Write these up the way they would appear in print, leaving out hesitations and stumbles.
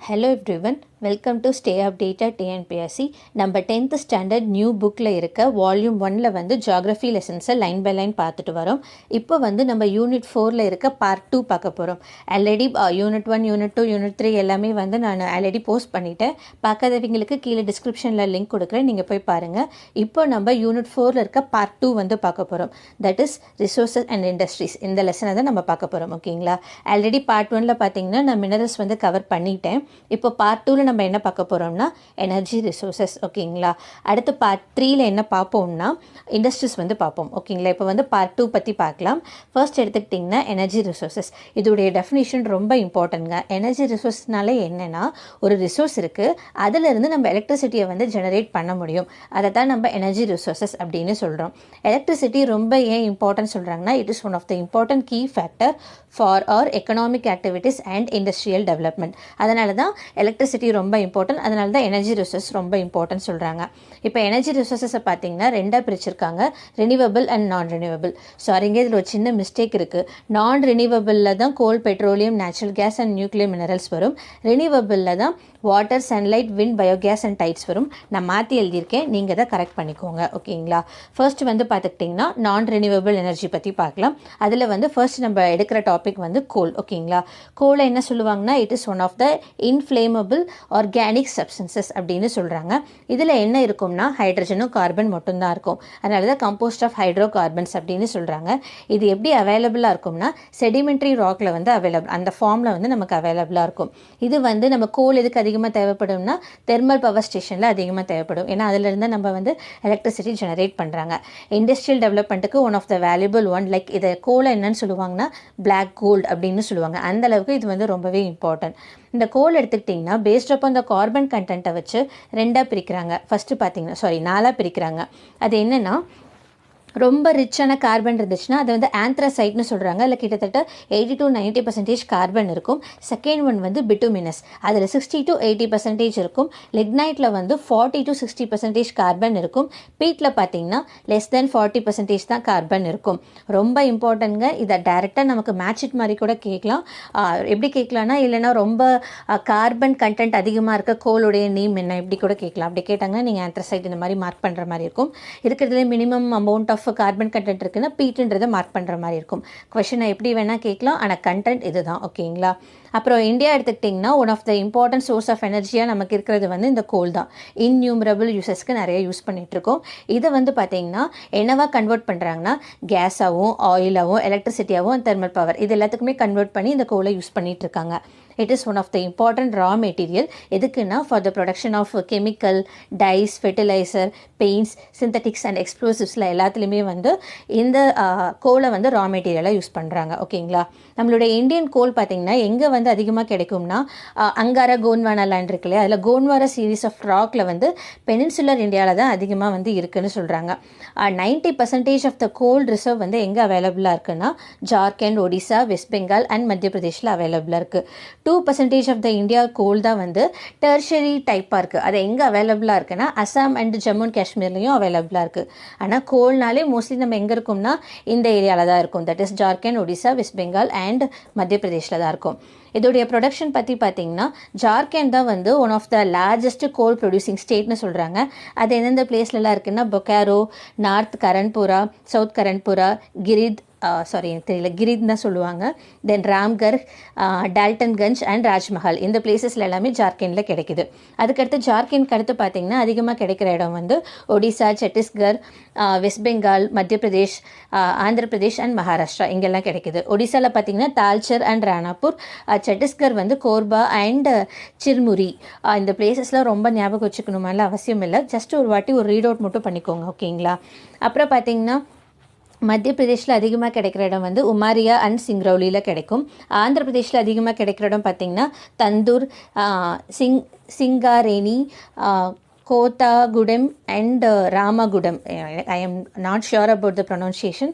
Hello everyone, welcome to Stay Updated TNPSC. நம்ம 10th standard new புக்கில் இருக்க volume 1ல் வந்து ஜியாகிரஃபி லெசன்ஸை லைன் பை லைன் பார்த்துட்டு வரோம். இப்போ வந்து நம்ம யூனிட் 4ல் இருக்க பார்ட் 2 பார்க்க போகிறோம். ஆல்ரெடி யூனிட் 1, யூனிட் 2, யூனிட் 3 எல்லாமே வந்து நான் ஆல்ரெடி போஸ்ட் பண்ணிவிட்டேன். பார்க்காதவங்களுக்கு கீழே டிஸ்கிரிப்ஷனில் லிங்க் கொடுக்குறேன், நீங்கள் போய் பாருங்கள். இப்போ நம்ம யூனிட் 4ல் இருக்க பார்ட் 2 வந்து பார்க்க போகிறோம். That is resources and industries. இந்த லெசனை தான் நம்ம பார்க்க போகிறோம். ஓகேங்களா? ஆல்ரெடி பார்ட் 1ல் பார்த்தீங்கன்னா நான் மினரல்ஸ் வந்து கவர் பண்ணிட்டேன். இப்போ பார்ட் 2ல் நம்ம என்ன பார்க்க போகிறோம்னா எனர்ஜி ரிசோர்ஸஸ். ஓகேங்களா? அடுத்து பார்ட் 3ல் என்ன பார்ப்போம்னா இண்டஸ்ட்ரீஸ் வந்து பார்ப்போம். ஓகேங்களா? இப்போ வந்து பார்ட் 2 பற்றி பார்க்கலாம். ஃபர்ஸ்ட் எடுத்துக்கிட்டிங்கன்னா எனர்ஜி ரிசோர்ஸஸ். இதோடைய டெஃபினிஷன் ரொம்ப இம்பார்ட்டன்ட்ங்க. எனர்ஜி ரிசோர்ஸ்னாலே என்னென்னா ஒரு ரிசோர்ஸ் இருக்குது, அதிலிருந்து நம்ம எலக்ட்ரிசிட்டியை வந்து ஜெனரேட் பண்ண முடியும். அதை தான் நம்ம எனர்ஜி ரிசோர்ஸஸ் அப்படின்னு சொல்கிறோம். எலக்ட்ரிசிட்டி ரொம்ப ஏன் இம்பார்ட்டன்ட் சொல்கிறாங்கன்னா it is one of the important key factor for our economic activities and industrial development. அதனால தான் எலக்ட்ரிசிட்டி ரொம்ப இம்பார்ட்டன்ட், அதனால தான் எனர்ஜி ரிசோர்ஸ் ரொம்ப இம்பார்ட்டன்ட் சொல்கிறாங்க. இப்போ எனர்ஜி ரிசோர்ஸஸை பார்த்தீங்கன்னா ரெண்டாக பிரிச்சிருக்காங்க, ரினியூவபிள் அண்ட் நான் ரினியூவபிள். சாரிங்க, இதில் ஒரு சின்ன மிஸ்டேக் இருக்குது. நான் ரினியூவபிளில் தான் coal, petroleum, natural gas and nuclear minerals வரும். ரினியூவபிளில் தான் water, sunlight, wind, biogas and tides வரும். நான் மாற்றி எழுதியிருக்கேன், நீங்கள் தான் கரெக்ட் பண்ணிக்கோங்க. ஓகேங்களா? ஃபர்ஸ்ட் வந்து பார்த்துக்கிட்டிங்கன்னா நான் ரினியூவபிள் எனர்ஜி பற்றி பார்க்கலாம். அதில் வந்து ஃபர்ஸ்ட் நம்ம எடுக்கிற டாபிக் வந்து கோல். ஓகேங்களா? கோலை என்ன சொல்லுவாங்கன்னா it is one of the inflammable organic substances அப்படின்னு சொல்கிறாங்க. இதில் என்ன இருக்கும்னா ஹைட்ரஜனும் கார்பன் மட்டும்தான் இருக்கும். அதனால தான் கம்போஸ்ட் ஆஃப் ஹைட்ரோ கார்பன்ஸ் அப்படின்னு சொல்கிறாங்க. இது எப்படி அவைலபிளாக இருக்கும்னா செடிமெண்ட்ரி ராக்கில் வந்து அவைலபிள், அந்த ஃபார்மில் வந்து நமக்கு அவைலபிளாக இருக்கும். இது வந்து நம்ம கோல் எதுக்கு அதிகமாக தேவைப்படும்னா தெர்மல் பவர் ஸ்டேஷனில் அதிகமாக தேவைப்படும். ஏன்னா அதிலிருந்து நம்ம வந்து எலக்ட்ரிசிட்டி ஜெனரேட் பண்ணுறாங்க. இண்டஸ்ட்ரியல் டெவலப்மெண்ட்டுக்கு one of the valuable one. Like இதை கோலை என்னன்னு சொல்லுவாங்கன்னா பிளாக் கோல்டு அப்படின்னு சொல்லுவாங்க. அந்த அளவுக்கு இது வந்து ரொம்பவே இம்பார்ட்டன்ட். இந்த கோல் எடுத்துக்கிட்டிங்கன்னா பேஸ்ட் அப்போ அந்த கார்பன் கண்டென்ட்டை வச்சு ரெண்டாக பிரிக்கிறாங்க. ஃபஸ்ட்டு பார்த்தீங்கன்னா நாலாக பிரிக்கிறாங்க. அது என்னென்னா ரொம்ப ரிச்சான கார்பன் இருந்துச்சுன்னா அதை வந்து ஆந்த்ரசைட்னு சொல்கிறாங்க. அதில் கிட்டத்தட்ட 80 to 90% கார்பன் இருக்கும். செகண்ட் ஒன் வந்து பிட்டுமினஸ், அதில் 60 to 80% இருக்கும். லிக்னைட்டில் வந்து 40 to 60% கார்பன் இருக்கும். பீட்டில் பார்த்தீங்கன்னா லெஸ் தென் 40% தான் கார்பன் இருக்கும். ரொம்ப இம்பார்ட்டன்ட்ங்க. இதை டைரெக்டாக நமக்கு மேட்சிட் மாதிரி கூட கேட்கலாம். எப்படி கேட்கலான்னா இல்லைன்னா ரொம்ப கார்பன் கண்டென்ட் அதிகமாக இருக்க கோளுடைய நேம் என்ன இப்படி கூட கேட்கலாம். அப்படி கேட்டாங்கன்னா நீங்கள் ஆந்த்ரசைட் இந்த மாதிரி மார்க் பண்ணுற மாதிரி இருக்கும். இருக்கிறதுல minimum amount of carbon content இருக்குன்னா பீட்டுன்றதை மார்க் பண்ணுற மாதிரி இருக்கும். கொஷனை எப்படி வேணால் கேட்கலாம், ஆனால் கண்டென்ட் இதுதான். ஓகேங்களா? அப்புறம் இந்தியா எடுத்துக்கிட்டிங்கன்னா one of the important source of எனர்ஜியாக நமக்கு இருக்கிறது வந்து இந்த கோல் தான். இன்யூமரபிள் யூசஸ்க்கு நிறைய யூஸ் பண்ணிகிட்ருக்கோம். இதை வந்து பார்த்தீங்கன்னா என்னவா கன்வெர்ட் பண்ணுறாங்கன்னா கேஸாகவும், ஆயிலாகவும், எலக்ட்ரிசிட்டியாகவும், தெர்மல் பவர் இது எல்லாத்துக்குமே கன்வெர்ட் பண்ணி இந்த கோலை யூஸ் பண்ணிகிட்ருக்காங்க. It is one of the important raw material. எதுக்குன்னா for the production of chemical, dyes, fertilizer, paints, synthetics and explosives எல்லாத்துலேயுமே வந்து இந்த கோலை வந்து ரா மெட்டீரியலாக யூஸ் பண்ணுறாங்க. ஓகேங்களா? நம்மளுடைய இந்தியன் கோல் பார்த்திங்கன்னா எங்கே வந்து அதிகமாக கிடைக்கும்னா அங்காரா, கோண்ட்வானா லேண்ட் இருக்கு இல்லையா, அதில் கோண்ட்வாரா சீரீஸ் ஆஃப் ராக்கில் வந்து பெனின்சுலர் இந்தியாவில் தான் அதிகமாக வந்து இருக்குதுன்னு சொல்கிறாங்க. 90% ஆஃப் த கோல் ரிசர்வ் வந்து எங்கே அவைலபிளாக இருக்குன்னா ஜார்க்கண்ட், ஒடிசா, வெஸ்ட் பெங்கால் அண்ட் மத்திய பிரதேஷில் அவைலபிளாக இருக்குது. 2% ஆஃப் த இந்தியா கோல் தான் வந்து டெர்ஷரி டைப்பாக இருக்குது. அது எங்கே அவைலபிளாக இருக்குன்னா அசாம் அண்ட் ஜம்மு அண்ட் காஷ்மீர்லேயும் அவைலபிளாக இருக்குது. ஆனால் கோல்னாலே மோஸ்ட்லி நம்ம எங்கே இருக்கோம்னா இந்த ஏரியாவில் தான் இருக்கும். That is Jharkhand, Odisha, west Bengal and மத்திய பிரதேஷில் தான் இருக்கும். இதோடைய ப்ரொடக்ஷன் பற்றி பார்த்தீங்கன்னா ஜார்க்கண்ட் தான் வந்து one of the largest coal producing ஸ்டேட்னு சொல்கிறாங்க. அது எந்தெந்த பிளேஸ்லலாம் இருக்குன்னா பொக்காரோ, நார்த் கரண்புரா, சவுத் கரண்புரா, எனக்கு தெரியல, கிரித் தான் சொல்லுவாங்க. தென் ராம்கர், டால்டன்கஞ்ச் அண்ட் ராஜ்மஹால் இந்த பிளேசஸில் எல்லாமே ஜார்க்கண்டில் கிடைக்குது. அதுக்கடுத்து ஜார்க்கண்ட்க்கு அடுத்து பார்த்திங்கன்னா அதிகமாக கிடைக்கிற இடம் வந்து ஒடிசா, சத்தீஸ்கர், வெஸ்ட் பெங்கால், மத்திய பிரதேஷ், ஆந்திர பிரதேஷ் அண்ட் மகாராஷ்டிரா இங்கெல்லாம் கிடைக்குது. ஒடிசாவில் பார்த்திங்கன்னா தால்ச்சர் அண்ட் ராணாப்பூர், சத்தீஸ்கர் வந்து கோர்பா அண்ட் சிர்முரி. இந்த பிளேசஸ்லாம் ரொம்ப ஞாபகம் வச்சுக்கணுமால அவசியம் இல்லை, ஜஸ்ட் ஒரு வாட்டி ஒரு ரீட் அவுட் மட்டும் பண்ணிக்கோங்க. ஓகேங்களா? அப்புறம் பார்த்திங்கன்னா மத்திய பிரதேஷில் அதிகமாக கிடைக்கிற இடம் வந்து உமாரியா அண்ட் சிங்ரௌலியில் கிடைக்கும். ஆந்திர பிரதேஷில் அதிகமாக கிடைக்கிற இடம் பார்த்திங்கன்னா Tandur, Singareni, Kothagudem and Ramagundam. I am not sure about the pronunciation.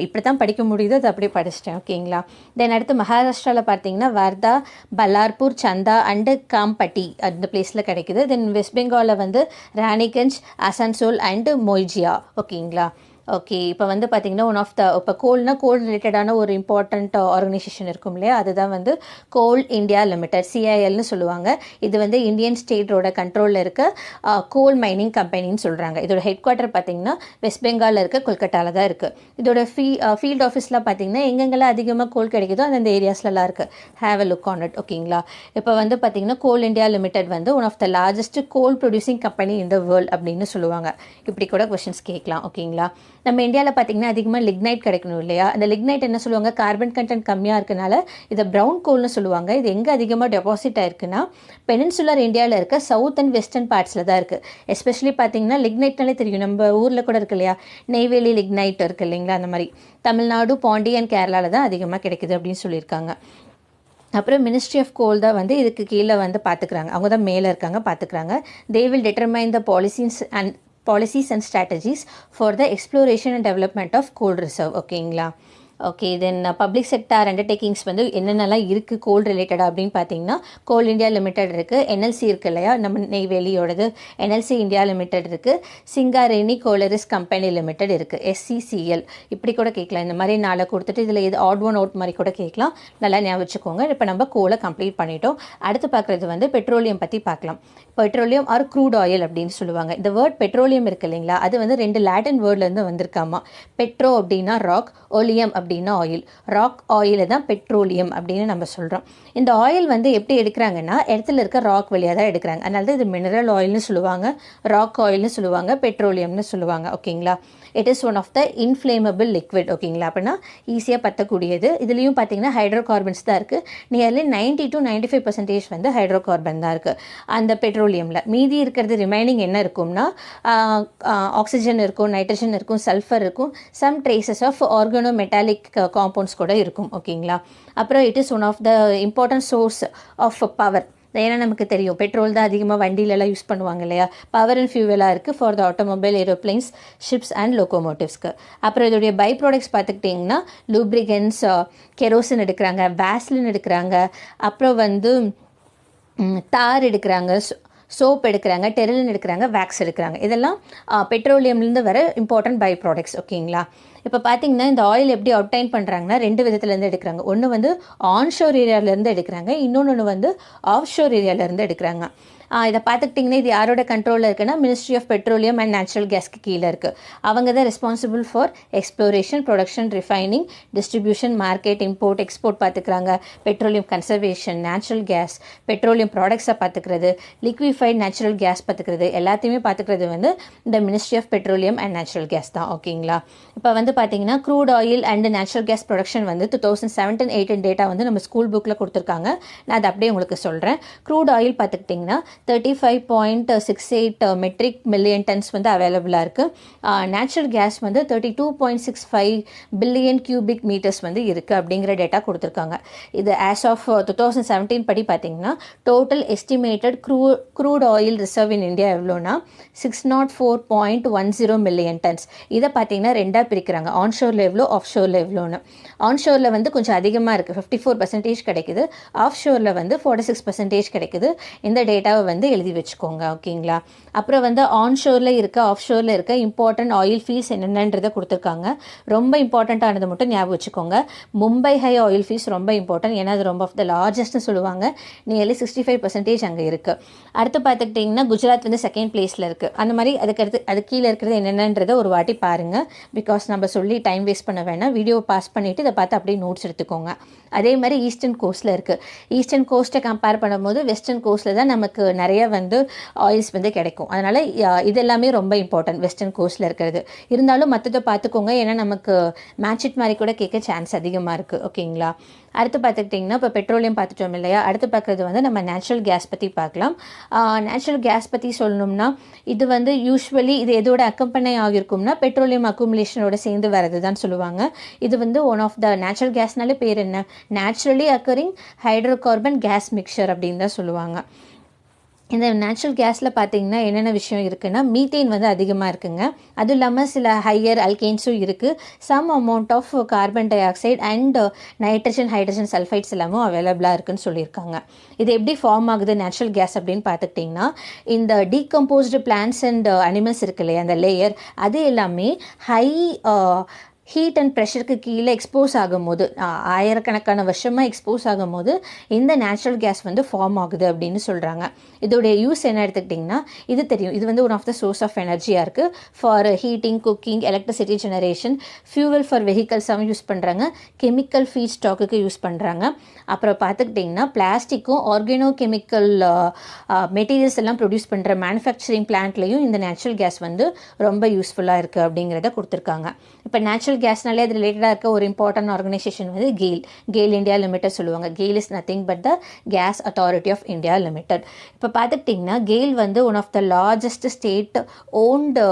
இப்படி தான் படிக்க முடியுது, அது அப்படியே படிச்சிட்டேன். ஓகேங்களா? தென் அடுத்து மகாராஷ்டிராவில் பார்த்தீங்கன்னா வர்தா, பல்லார்பூர், சந்தா அண்டு காம்பட்டி அந்த பிளேஸில் கிடைக்குது. தென் வெஸ்ட் பெங்காலில் வந்து ராணிகஞ்ச், அசன்சோல் அண்டு மொய்ஜியா. ஓகேங்களா? ஓகே. இப்போ வந்து பார்த்தீங்கன்னா, ஒன் ஆஃப் த இப்போ கோல் ரிலேட்டடான ஒரு இம்பார்ட்டண்ட் ஆர்கனைசேஷன் இருக்கும் இல்லையா? அதுதான் வந்து கோல் இந்தியா லிமிடெட், சிஐஎல்னு சொல்லுவாங்க. இது வந்து இந்தியன் ஸ்டேட்டோட கண்ட்ரோலில் இருக்க கோல் மைனிங் கம்பெனின்னு சொல்கிறாங்க. இதோட ஹெட் குவார்ட்டர் பார்த்தீங்கன்னா வெஸ்ட் பெங்காலில் இருக்க கொல்கட்டாவில் தான் இருக்குது. இதோட ஃபீல்ட் ஆஃபீஸ்லாம் பார்த்தீங்கன்னா எங்கெங்கெல்லாம் அதிகமாக கோல் கிடைக்குதோ அந்தந்த ஏரியாஸ்லாம் இருக்குது. Have a look on it. ஓகேங்களா? இப்போ வந்து பார்த்தீங்கன்னா கோல் இந்தியா லிமிடெட் வந்து one of the largest coal producing company in the world அப்படின்னு சொல்லுவாங்க. இப்படி கூட கொஸ்டின்ஸ் கேட்கலாம். ஓகேங்களா? நம்ம இந்தியாவில் பார்த்தீங்கன்னா அதிகமாக லிக்னைட் கிடைக்கணும் இல்லையா? அந்த லிக்னைட் என்ன சொல்லுவாங்க, கார்பன் கண்டென்ட் கம்மியாக இருக்கனால இதை ப்ரௌன் கோல்னு சொல்லுவாங்க. இது எங்கே அதிகமாக டெபாசிட் ஆயிருக்குன்னா பெனின்சுலர் இந்தியாவில் இருக்க சவுத் அண்ட் வெஸ்டர்ன் பார்ட்ஸில் தான் இருக்குது. எஸ்பெஷலி பார்த்தீங்கன்னா லிக்னைட்னாலே தெரியும், நம்ம ஊரில் கூட இருக்கு இல்லையா, நெய்வேலி லிக்னைட் இருக்குது இல்லைங்களா? அந்த மாதிரி தமிழ்நாடு, பாண்டி அண்ட் கேரளாவில் தான் அதிகமாக கிடைக்குது அப்படின்னு சொல்லியிருக்காங்க. அப்புறம் மினிஸ்ட்ரி ஆஃப் கோல் தான் வந்து இதுக்கு கீழே வந்து பார்த்துக்கிறாங்க. அவங்க தான் மேலே இருக்காங்க, பார்த்துக்கிறாங்க. They will determine the policies and strategies for the exploration and development of coal reserve. ஓகேங்களா? ஓகே. தென் பப்ளிக் செக்டார் அண்டர்டேக்கிங்ஸ் வந்து என்னென்னலாம் இருக்குது கோல் ரிலேட்டடாக அப்படின்னு பார்த்தீங்கன்னா, கோல் இந்தியா லிமிடெட் இருக்குது, என்எல்சி இருக்குது இல்லையா, நம்ம நெய்வேலியோடது என்எல்சி இந்தியா லிமிடெட் இருக்குது, சிங்காரேணி கோலரிஸ் கம்பெனி லிமிடெட் இருக்குது, எஸ்சிசிஎல். இப்படி கூட கேட்கலாம். இந்த மாதிரி நாளை கொடுத்துட்டு இதில் எது ஆட் ஒன் அவுட் மாதிரி கூட கேட்கலாம். நல்லா ஞாபகம் வச்சுக்கோங்க. இப்போ நம்ம கோலை கம்ப்ளீட் பண்ணிட்டோம். அடுத்து பார்க்குறது வந்து பெட்ரோலியம் பற்றி பார்க்கலாம். பெட்ரோலியம் ஆர் க்ரூட் ஆயில் அப்படின்னு சொல்லுவாங்க. இந்த வேர்ட் பெட்ரோலியம் இருக்குது இல்லைங்களா, அது வந்து 2 லாட்டின் வேர்ட்லேருந்து வந்திருக்காமா. பெட்ரோ அப்படின்னா ராக், ஓலியம் அப்படின்னா ஆயில். ராக் ஆயிலை தான் பெட்ரோலியம் அப்படின்னு நம்ம சொல்கிறோம். இந்த ஆயில் வந்து எப்படி எடுக்கிறாங்கன்னா இடத்துல இருக்க ராக் வழியாக தான் எடுக்கிறாங்க. அதனால தான் இது மினரல் ஆயில்னு சொல்லுவாங்க, ராக் ஆயில்னு சொல்லுவாங்க, பெட்ரோலியம்னு சொல்லுவாங்க. ஓகேங்களா? It is one of the inflammable liquid. ஓகேங்களா? அப்படின்னா ஈஸியாக பற்றக்கூடியது. இதுலேயும் பார்த்தீங்கன்னா ஹைட்ரோ கார்பன்ஸ் தான் இருக்குது. நியர்லி 90 to 95% வந்து ஹைட்ரோ கார்பன் தான் இருக்குது அந்த பெட்ரோலியமில். மீதி இருக்கிறது ரிமைனிங் என்ன இருக்கும்னா ஆக்சிஜன் இருக்கும், நைட்ரஜன் இருக்கும், சல்ஃபர் இருக்கும், some traces of organo metallic compounds கூட இருக்கும். ஓகேங்களா? அப்புறம் it is one of the important source of power. ஏன்னா நமக்கு தெரியும் பெட்ரோல் தான் அதிகமாக வண்டியிலலாம் யூஸ் பண்ணுவாங்க இல்லையா? பவர் அண்ட் ஃபியூவலாக இருக்குது for the automobile, aeroplanes, ships and லோகோமோட்டிவ்ஸ்க்கு. அப்புறம் இதோடைய பை ப்ராடக்ட்ஸ் பார்த்துக்கிட்டிங்கன்னா லூப்ரிகன்ஸ், கெரோசின் எடுக்கிறாங்க, வேஸ்லின் எடுக்கிறாங்க, அப்புறம் வந்து தார் எடுக்கிறாங்க, சோப் எடுக்கிறாங்க, டெரிலின் எடுக்கிறாங்க, வேக்ஸ் எடுக்கிறாங்க. இதெல்லாம் பெட்ரோலியம்லேருந்து வர இம்பார்ட்டன்ட் பை ப்ராடக்ட்ஸ். ஓகேங்களா? இப்போ பார்த்தீங்கன்னா இந்த ஆயில் எப்படி அப்டைன் பண்ணுறாங்கன்னா 2 விதத்துலேருந்து எடுக்கிறாங்க. ஒன்று வந்து ஆன்ஷோர் ஏரியாவிலேருந்து எடுக்கிறாங்க, இன்னொன்று வந்து ஆஃப் ஷோர் ஏரியாவிலேருந்து எடுக்கிறாங்க. இதை பார்த்துக்கிட்டிங்கன்னா இது யாரோட கண்ட்ரோலில் இருக்குன்னா ministry of petroleum and natural கேஸ்க்கு கீழே இருக்குது. அவங்க தான் responsible for exploration, production, refining, distribution, market, import, export பார்த்துக்கிறாங்க. Petroleum conservation, natural gas, petroleum ப்ராடக்ட்ஸை பார்த்துக்கிறது, லிக்விஃபைட் நேச்சுரல் கேஸ் பார்த்துக்கிறது, எல்லாத்தையுமே பார்த்துக்கிறது வந்து இந்த ministry of petroleum and natural gas தான். ஓகேங்களா? இப்போ வந்து பார்த்தீங்கன்னா crude oil and natural gas production வந்து 2017-18 டேட்டா வந்து நம்ம ஸ்கூல் புக்கில் கொடுத்துருக்காங்க. நான் அதை அப்படியே உங்களுக்கு சொல்கிறேன். க்ரூட் ஆயில் பார்த்துக்கிட்டிங்கன்னா 35.68 மெட்ரிக் மில்லியன் டன்ஸ் வந்து அவைலபிளாக இருக்குது. நேச்சுரல் கேஸ் வந்து 32.65 பில்லியன் கியூபிக் மீட்டர்ஸ் வந்து இருக்குது அப்படிங்கிற டேட்டா கொடுத்துருக்காங்க. இது ஆஸ் ஆஃப் 2017 படி பார்த்தீங்கன்னா total estimated crude oil reserve in India எவ்வளோனா 604.10 மில்லியன் டன்ஸ். இதை பார்த்தீங்கன்னா ரெண்டாக பிரிக்கிறாங்க, ஆன்ஷோரில் எவ்வளோ, ஆஃப் ஷோரில் எவ்வளோன்னு. ஆன்ஷோரில் வந்து கொஞ்சம் அதிகமாக இருக்குது, 54% கிடைக்குது. ஆஃப் ஷோரில் வந்து 46% கிடைக்குது. இந்த டேட்டாவை வந்து எழுதி வச்சுக்கோங்க. ஓகேங்களா? அப்புறம் வந்து ஆன்ஷோரில் இருக்க, ஆஃப் ஷோரில் இருக்க இம்பார்ட்டன்ட் ஆயில் ஃபீல்ட்ஸ் என்னென்னன்றதை கொடுத்துருக்காங்க. ரொம்ப இம்பார்ட்டண்ட்டானது மட்டும் ஞாபகம் வச்சுக்கோங்க. மும்பை ஹை ஆயில் ஃபீல்ட்ஸ் ரொம்ப இம்பார்ட்டன்ட், ஏன்னா அது ரொம்ப ஆஃப் த லார்ஜஸ்ட்னு சொல்லுவாங்க. நியர்லி 65% அங்கே இருக்குது. அடுத்து பார்த்துக்கிட்டிங்கன்னா குஜராத் வந்து செகண்ட் பிளேஸில் இருக்குது. அந்த மாதிரி அது கீழே இருக்கிறது என்னென்னன்றதை ஒரு வாட்டி பாருங்கள். பிகாஸ் நம்ம சொல்லி டைம் வேஸ்ட் பண்ண வேணாம். வீடியோவை பாஸ் பண்ணிவிட்டு இதை பார்த்து அப்படியே நோட்ஸ் எடுத்துக்கோங்க. அதே மாதிரி ஈஸ்டர்ன் கோஸ்ட்டில் இருக்குது. ஈஸ்டர்ன் கோஸ்ட்டை கம்பேர் பண்ணும்போது வெஸ்டர்ன் கோஸ்ட்டில் தான் நமக்கு நிறைய வந்து ஆயில்ஸ் வந்து கிடைக்கும். அதனால் இது எல்லாமே ரொம்ப இம்பார்ட்டன்ட் வெஸ்டர்ன் கோஸ்ட்டில் இருக்கிறது. இருந்தாலும் மற்றதை பார்த்துக்கோங்க, ஏன்னா நமக்கு மேட்சிட் மாதிரி கூட கேட்க சான்ஸ் அதிகமாக இருக்குது. ஓகேங்களா? அடுத்து பார்த்துக்கிட்டிங்கன்னா இப்போ பெட்ரோலியம் பார்த்துட்டோம் இல்லையா? அடுத்து பார்க்குறது வந்து நம்ம நேச்சுரல் கேஸ் பற்றி பார்க்கலாம். நேச்சுரல் கேஸ் பற்றி சொல்லணும்னா இது வந்து யூஸ்வலி இது எதோட அக்கம்பனி ஆகியிருக்கும்னா பெட்ரோலியம் அக்குமுலேஷனோட சேர்ந்து வரது தான் சொல்லுவாங்க. இது வந்து ஒன் ஆஃப் த நேச்சுரல் கேஸ்னாலே பேர் என்ன, naturally occurring hydrocarbon gas mixture அப்படின்னு தான் சொல்லுவாங்க. இந்த நேச்சுரல் கேஸில் பார்த்தீங்கன்னா என்னென்ன விஷயம் இருக்குன்னா மீத்தேன் வந்து அதிகமாக இருக்குங்க. அதுவும் இல்லாமல் சில ஹையர் அல்கெயின்ஸும் இருக்குது. Some amount of carbon dioxide and nitrogen hydrogen sulphides எல்லாமும் அவைலபிளாக இருக்குன்னு சொல்லியிருக்காங்க. இது எப்படி ஃபார்ம் ஆகுது நேச்சுரல் கேஸ் அப்படின்னு பார்த்துக்கிட்டிங்கன்னா, இந்த டீகம்போஸ்டு பிளான்ட்ஸ் அண்ட் அனிமல்ஸ் இருக்கு இல்லையா, அந்த லேயர் அது எல்லாமே ஹை ஹீட் அண்ட் ப்ரெஷருக்கு கீழே எக்ஸ்போஸ் ஆகும்போது, ஆயிரக்கணக்கான வருஷமாக எக்ஸ்போஸ் ஆகும்போது இந்த நேச்சுரல் கேஸ் வந்து ஃபார்ம் ஆகுது அப்படின்னு சொல்கிறாங்க. இதோடைய யூஸ் என்ன எடுத்துக்கிட்டிங்கன்னா, இது தெரியும், இது வந்து one of the source of எனர்ஜியாக இருக்குது for heating, cooking, electricity generation, fuel for வெஹிக்கல்ஸாகவும் யூஸ் பண்ணுறாங்க, கெமிக்கல் ஃபீட் ஸ்டாக்குக்கு யூஸ் பண்ணுறாங்க. அப்புறம் பார்த்துக்கிட்டிங்கன்னா பிளாஸ்டிக்கும் ஆர்கானோ கெமிக்கல் மெட்டீரியல்ஸ் எல்லாம் ப்ரொடியூஸ் பண்ணுற மேனுஃபேக்சரிங் பிளான்ட்லேயும் இந்த நேச்சுரல் கேஸ் வந்து ரொம்ப யூஸ்ஃபுல்லாக இருக்குது அப்படிங்கிறத கொடுத்துருக்காங்க. இப்போ நேச்சுரல் கேஸ்னாலே அது ரிலேட்டடாக இருக்க ஒரு இம்பார்ட்டன்ட் ஆர்கனைசேஷன் வந்து கெயில் இந்தியா லிமிடெட் சொல்லுவாங்க. GAIL is nothing but the gas authority of India limited. இப்போ பார்த்துக்கிட்டிங்கன்னா கெயில் வந்து one of the largest state owned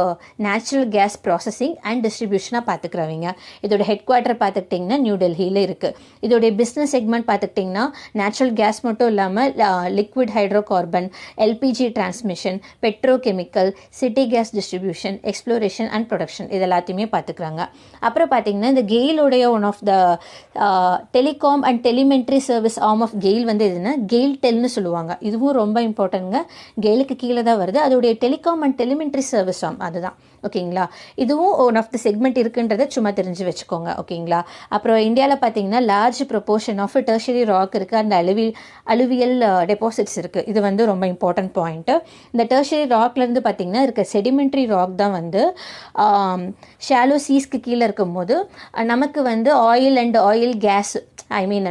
natural gas processing and டிஸ்ட்ரிபியூஷனாக பார்த்துக்கிறவங்க. இதோட ஹெட் குவார்ட்டர் பார்த்துக்கிட்டிங்கன்னா நியூ டெல்லியில் இருக்குது. இதோடைய பிஸ்னஸ் செக்மெண்ட் பார்த்துக்கிட்டிங்கன்னா நேச்சுரல் கேஸ் மட்டும் இல்லாமல் liquid hydrocarbon, LPG transmission, petrochemical, city gas distribution, exploration and production இது எல்லாத்தையுமே பார்த்துக்கிறாங்க. அப்புறம் பார்த்தீங்கன்னா இந்த கெயிலோடைய one of the telecom and டெலிமெண்ட்ரி service arm of GAIL வந்து எதுனா கெயில் டெல்னு சொல்லுவாங்க. இதுவும் ரொம்ப இம்பார்ட்டன்ட்ங்க. கெயிலுக்கு கீழே தான் வருது. அதோடைய டெலிகாம் அண்ட் டெலிமெண்ட்ரி சர்வீஸ் ஆர்ம் அதுதான். ஓகேங்களா, இதுவும் ஒன் ஆஃப் த செக்மெண்ட் இருக்குன்றதை சும்மா தெரிஞ்சு வச்சுக்கோங்க. ஓகேங்களா, அப்புறம் இந்தியாவில் பார்த்தீங்கன்னா large proportion of tertiary rock இருக்குது அண்ட் அலுவியல் டெபாசிட்ஸ் இருக்குது. இது வந்து ரொம்ப இம்பார்ட்டன்ட் பாயிண்ட்டு. இந்த டெர்ஷரி ராக்லேருந்து பார்த்தீங்கன்னா இருக்க செடிமெண்ட்ரி ராக் தான் வந்து ஷாலோ சீஸ்க்கு கீழே இருக்கும்போது நமக்கு வந்து ஆயில் கேஸ்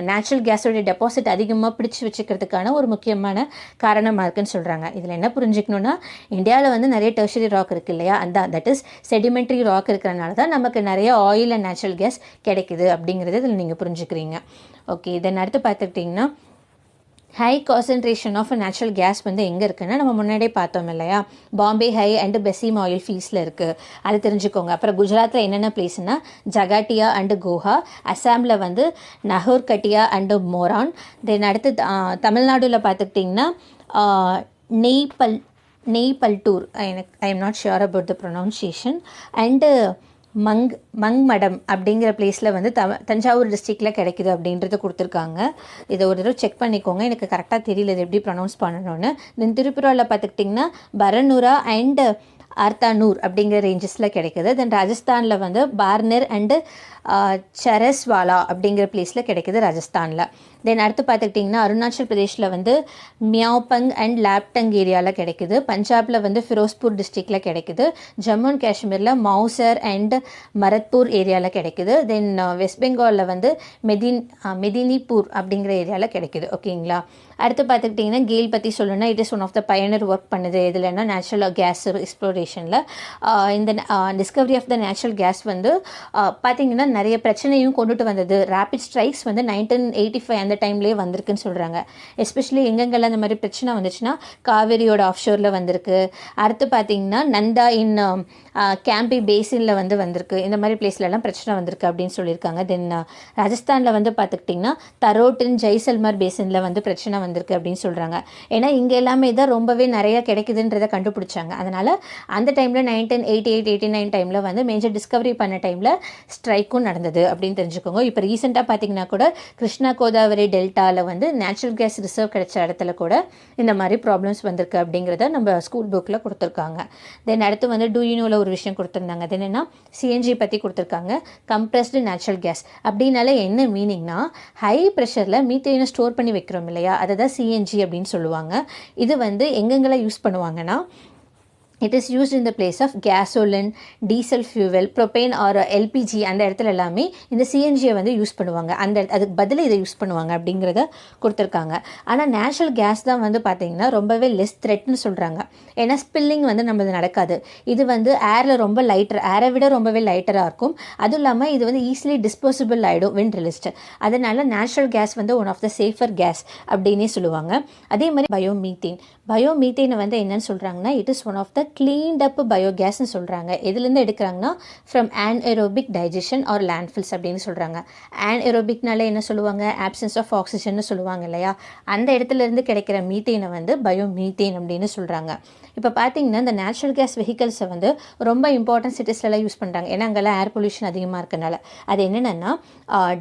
நேச்சுரல் கேஸோடைய டெபாசிட் அதிகமாக பிடிச்சி வச்சுக்கிறதுக்கான ஒரு முக்கியமான காரணமாக இருக்குன்னு சொல்கிறாங்க. இதில் என்ன புரிஞ்சுக்கணுன்னா, இந்தியாவில் வந்து நிறைய டெர்ஷரி ராக் இருக்குது இல்லையா, தட் இஸ் செடிமெண்ட்ரி ராக் இருக்கிறனால தான் நமக்கு நிறைய ஆயில் அண்ட் நேச்சுரல் கேஸ் கிடைக்குது அப்படிங்கிறது இதில் நீங்கள் புரிஞ்சுக்கிறீங்க. ஓகே, இதன் அடுத்து பார்த்துக்கிட்டிங்கன்னா high concentration of natural gas வந்து எங்கே இருக்குன்னா, நம்ம முன்னாடியே பார்த்தோம் இல்லையா, Bombay high and Bassein oil ஃபீல்ட்ஸில் இருக்குது. அது தெரிஞ்சுக்கோங்க. அப்புறம் குஜராத்தில் என்னென்ன பிளேஸ்னா ஜகாட்டியா அண்டு கோஹா, அசாமில் வந்து நஹோர்கட்டியா அண்டு மோரான், தென் அடுத்து தமிழ்நாடுல பார்த்துக்கிட்டிங்கன்னா நெய்பல்டூர், I am not sure about the pronunciation, and மங்மடம் அப்படிங்கிற பிளேஸில் வந்து தஞ்சாவூர் டிஸ்ட்ரிக்டில் கிடைக்குது அப்படின்றது கொடுத்துருக்காங்க. இதை ஒரு தடவை செக் பண்ணிக்கோங்க, எனக்கு கரெக்டாக தெரியல இது எப்படி ப்ரொனவுன்ஸ் பண்ணணும்னு. தென் திருப்பூரில் பார்த்துக்கிட்டிங்கன்னா பரனூரா அண்ட் ஆர்த்தானூர் அப்படிங்கிற ரேஞ்சஸில் கிடைக்குது. தென் ராஜஸ்தானில் வந்து பார்னர் அண்டு சரஸ்வாலா அப்படிங்கிற பிளேஸில் கிடைக்குது ராஜஸ்தானில். தென் அடுத்து பார்த்துக்கிட்டிங்கன்னா அருணாச்சல் பிரதேஷில் வந்து மியாவ்பங் அண்ட் லாப்டங் ஏரியாவில் கிடைக்குது. பஞ்சாபில் வந்து ஃபிரோஸ்பூர் டிஸ்ட்ரிக்டில் கிடைக்குது. ஜம்மு அண்ட் காஷ்மீரில் மௌசர் அண்ட் மரத்பூர் ஏரியாவில் கிடைக்குது. தென் வெஸ்ட் பெங்காலில் வந்து மெதினிபூர் அப்படிங்கிற ஏரியாவில் கிடைக்குது. ஓகேங்களா, அடுத்து பார்த்துக்கிட்டிங்கன்னா கெயில் பற்றி சொல்லணும்னா it is one of the பயனர் ஒர்க் பண்ணுது. இதுலன்னா நேச்சுரல் கேஸ் எக்ஸ்ப்ளோரேஷனில் இந்த discovery of the natural gas வந்து பார்த்திங்கன்னா நிறைய பிரச்சனையும் கொண்டுட்டு வந்தது. ரேபிட் ஸ்ட்ரைக்ஸ் வந்து 1985 அந்த டைம்லேயே வந்திருக்குன்னு சொல்கிறாங்க. எஸ்பெஷலி எங்கெங்கெல்லாம் இந்த மாதிரி பிரச்சனை வந்துச்சுன்னா காவேரியோட ஆஃப்ஷோரில் வந்திருக்கு. அடுத்து பார்த்திங்கன்னா நந்தா இன் கேம்பி பேசினில் வந்து வந்திருக்கு. இந்த மாதிரி பிளேஸ்லலாம் பிரச்சனை வந்திருக்கு அப்படின்னு சொல்லியிருக்காங்க. தென் ராஜஸ்தானில் வந்து பார்த்துக்கிட்டிங்கன்னா தரோட்டின் ஜெய்சல்மர் பேசினில் வந்து பிரச்சனை வந்திருக்கு அப்படின்னு சொல்கிறாங்க. ஏன்னா இங்கே எல்லாமே தான் ரொம்பவே நிறைய கிடைக்குதுன்றதை கண்டுபிடிச்சாங்க. அதனால் அந்த டைமில் 1988-89 டைமில் வந்து மேஜர் டிஸ்கவரி பண்ண டைமில் ஸ்ட்ரைக்கும் நடந்தது அப்படின்னு தெரிஞ்சுக்கோங்க. இப்போ ரீசெண்டாக பார்த்தீங்கன்னா கூட கிருஷ்ணா கோதாவரி டெல்டாவில் வந்து நேச்சுரல் கேஸ் ரிசர்வ் கிடைச்ச இடத்துல கூட இந்த மாதிரி ப்ராப்ளம்ஸ் வந்திருக்கு அப்படிங்கிறத நம்ம ஸ்கூல் புக்கில் கொடுத்துருக்காங்க. தென் அடுத்து வந்து டூயினோவில் ஒரு விஷயம் கொடுத்துருந்தாங்க. அது என்னென்னா சிஎன்ஜி பற்றி கொடுத்துருக்காங்க. கம்ப்ரஸ்டு நேச்சுரல் கேஸ் அப்படின்னால என்ன மீனிங்னா, ஹை ப்ரெஷரில் மீத்தேனை ஸ்டோர் பண்ணி வைக்கிறோம் இல்லையா, அதை தான் சிஎன்ஜி அப்படின்னு சொல்லுவாங்க. இது வந்து எங்கெங்கெல்லாம் யூஸ் பண்ணுவாங்கன்னா, it is used in the place of gasoline, diesel fuel, propane or LPG அந்த இடத்துல எல்லாமே இந்த சிஎன்ஜியை வந்து யூஸ் பண்ணுவாங்க. அதுக்கு பதில் இதை யூஸ் பண்ணுவாங்க அப்படிங்கிறத கொடுத்துருக்காங்க. ஆனால் நேச்சுரல் கேஸ் தான் வந்து பார்த்திங்கன்னா ரொம்பவே லெஸ் த்ரெட்னு சொல்கிறாங்க. ஏன்னா ஸ்பில்லிங் வந்து நம்மளது நடக்காது. இது வந்து ஏரில் ரொம்ப ஏரை விட ரொம்பவே லைட்டராக இருக்கும். அதுவும் இல்லாமல் இது வந்து ஈஸிலி டிஸ்போசபிள் ஆகிடும் வென் ரிலீஸ்டு. அதனால நேச்சுரல் கேஸ் வந்து one of the safer gas அப்படின்னே சொல்லுவாங்க. அதே மாதிரி பயோமீத்தேனை வந்து என்னன்னு சொல்கிறாங்கன்னா, it is one of the cleaned up பயோகேஸ்ன்னு சொல்கிறாங்க. எதுலேருந்து எடுக்கிறாங்கன்னா from anaerobic digestion or landfills அப்படின்னு சொல்கிறாங்க. ஆன்ஏரோபிக்னாலே என்ன சொல்லுவாங்க, ஆப்சன்ஸ் ஆஃப் ஆக்சிஜன் சொல்லுவாங்க இல்லையா, அந்த இடத்துலேருந்து கிடைக்கிற மீத்தேனை வந்து பயோமீத்தேன் அப்படின்னு சொல்கிறாங்க. இப்போ பார்த்தீங்கன்னா இந்த நேச்சுரல் கேஸ் வெஹிக்கல்ஸை வந்து ரொம்ப இம்பார்ட்டன்ட் சிட்டிஸ்லலாம் யூஸ் பண்ணுறாங்க. ஏன்னா அங்கெல்லாம் ஏர் பொல்யூஷன் அதிகமாக இருக்கனால. அது என்னென்னா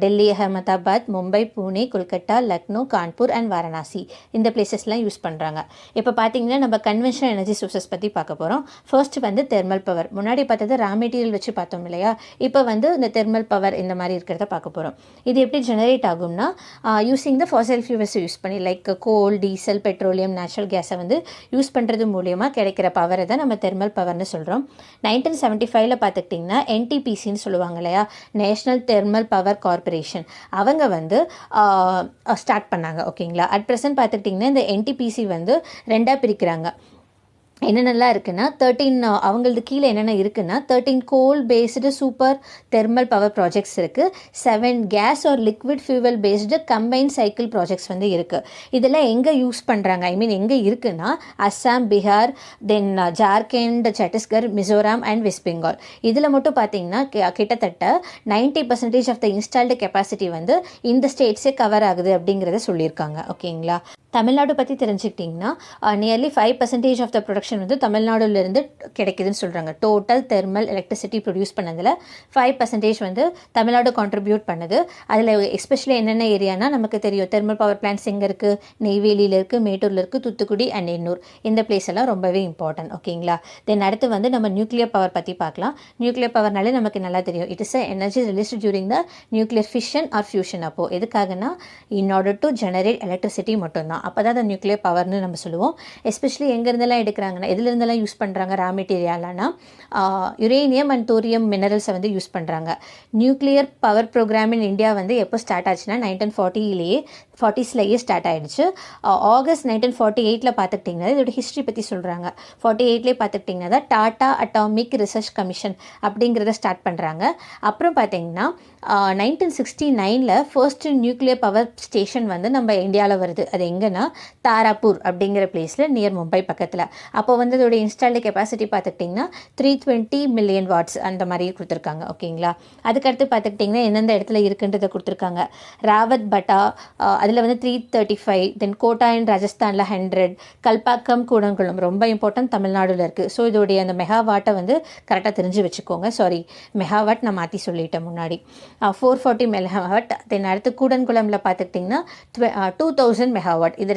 டெல்லி, அகமதாபாத், மும்பை, பூனே, கொல்கட்டா, லக்னோ, கான்பூர் அண்ட் வாரணாசி இந்த பிளேசஸ்லாம் யூஸ் பண்ணுறாங்க. இப்போ பார்த்தீங்கன்னா நம்ம கன்வென்ஷனல் எனர்ஜி சோர்சஸ் பற்றி பார்க்க போகிறோம். ஃபர்ஸ்ட் வந்து தெர்மல் பவர். முன்னாடி பார்த்தது ரா மெட்டீரியல் வச்சு பார்த்தோம் இல்லையா, இப்போ வந்து இந்த தெர்மல் பவர் இந்த மாதிரி இருக்கிறத பார்க்க போகிறோம். இது எப்படி ஜெனரேட் ஆகும்னா using the Fazil fuels use பண்ணி லைக் கோல், டீசல், பெட்ரோலியம், நேச்சுரல் கேஸை வந்து யூஸ் பண்ணுறது மூலியமாக கிடைக்கிற பவரை தான் நம்ம தெர்மல் பவர்னு சொல்கிறோம். 1975 பார்த்துக்கிட்டிங்கன்னா என்டிபிசின்னு சொல்லுவாங்க இல்லையா, நேஷ்னல் தெர்மல் பவர் கார்பரேஷன், அவங்க வந்து ஸ்டார்ட் பண்ணாங்க. ஓகேங்களா. அட் ப்ரெசென்ட் பார்த்துக்கிட்டிங்கன்னா இந்த என்டிபிசி வந்து ரெண்டாக பிரிக்கிறாங்க. என்னென்னலாம் இருக்குன்னா 13 அவங்களது கீழே என்னென்ன இருக்குன்னா 13 coal based super thermal power projects இருக்குது. 7 gas or liquid fuel based combine cycle projects வந்து இருக்குது. இதெல்லாம் எங்கே யூஸ் பண்ணுறாங்க, ஐ மீன் எங்கே இருக்குன்னா அஸ்ஸாம், பீகார், தென் ஜார்க்கண்ட், சத்தீஸ்கர், மிசோராம் அண்ட் வெஸ்ட் பெங்கால். இதில் மட்டும் பார்த்தீங்கன்னா கிட்டத்தட்ட 90% ஆஃப் த இன்ஸ்டால்டு கெப்பாசிட்டி வந்து இந்த ஸ்டேட்ஸே கவர் ஆகுது அப்படிங்கிறத சொல்லியிருக்காங்க. ஓகேங்களா. தமிழ்நாடு பற்றி தெரிஞ்சுக்கிட்டிங்கன்னா நியர்லி 5% ஆஃப் த ப்ரொடக்ஷன் வந்து தமிழ்நாடுலேருந்து கிடைக்குதுன்னு சொல்கிறாங்க. டோட்டல் தெர்மல் எலக்ட்ரிசிட்டி ப்ரொடியூஸ் பண்ணதில் 5% வந்து தமிழ்நாடு கான்ட்ரிபியூட் பண்ணுது. அதில் எஸ்பெஷலி என்னென்ன ஏரியானா நமக்கு தெரியும், தெர்மல் பவர் பிளான்ட்ஸ் எங்கே இருக்குது, நெய்வேலியில் இருக்குது, மேட்டூரில் இருக்குது, தூத்துக்குடி அண்ட் எண்ணூர். இந்த பிளேஸ் எல்லாம் ரொம்பவே இம்பார்ட்டன்ட். ஓகேங்களா. தென் அடுத்து வந்து நம்ம நியூக்ளியர் பவர் பற்றி பார்க்கலாம். நியூக்ளியர் பவர்னாலே நமக்கு நல்லா தெரியும், it is a energy released during the nuclear fission or fusion. அப்போது எதுக்காகனா in order to generate electricity மட்டும்தான். அப்போ தான் அந்த நியூக்ளியர் பவர்னு நம்ம சொல்லுவோம். எஸ்பெஷலி எங்கேருந்தெல்லாம் எடுக்கிறாங்கன்னா எதுலேருந்தெல்லாம் யூஸ் பண்ணுறாங்க ரா மெட்டீரியலானா யுரேனியம் அண்ட் தோரியம் மினரல்ஸை வந்து யூஸ் பண்ணுறாங்க. Nuclear power program in India வந்து எப்போ ஸ்டார்ட் ஆச்சுன்னா 1940ஸ்லேயே ஸ்டார்ட் ஆகிடுச்சு. ஆகஸ்ட் 1948 பார்த்துக்கிட்டிங்கன்னா இதோட ஹிஸ்ட்ரி பற்றி சொல்கிறாங்க. 48 பார்த்துக்கிட்டிங்கன்னா தான் டாடா அட்டாமிக் ரிசர்ச் கமிஷன் அப்படிங்கிறத ஸ்டார்ட் பண்ணுறாங்க. அப்புறம் பார்த்தீங்கன்னா 1969 ஃபர்ஸ்ட் நியூக்ளியர் பவர் ஸ்டேஷன் வந்து நம்ம இந்தியாவில் வருது. அது எங்கன்னா தாராப்பூர் அப்படிங்கிற பிளேஸில் நியர் மும்பை பக்கத்தில். அப்போ வந்து அதோட இன்ஸ்டால்டு கெப்பாசிட்டி பார்த்துக்கிட்டிங்கன்னா 320 மில்லியன் வாட்ஸ் அந்த மாதிரி கொடுத்துருக்காங்க. ஓகேங்களா. அதுக்கடுத்து பார்த்துக்கிட்டிங்கன்னா எந்தெந்த இடத்துல இருக்குன்றதை கொடுத்துருக்காங்க. ராவத் பட்டா அதில் வந்து 335, தென் கோட்டா இன் ராஜஸ்தானில் 100, கல்பாக்கம், கூடங்குளம் ரொம்ப இம்பார்ட்டன்ட் தமிழ்நாடுல இருக்குது. ஸோ இதோடைய அந்த மெகாவாட்டை வந்து கரெக்டாக தெரிஞ்சு வச்சுக்கோங்க. சாரி, மெகாவாட் நான் மாற்றி சொல்லிட்டேன் முன்னாடி. 440 மெகாவாட். தென் அடுத்து கூடன்குளமில் பார்த்துக்கிட்டிங்கன்னா 2000 மெகாவாட். இது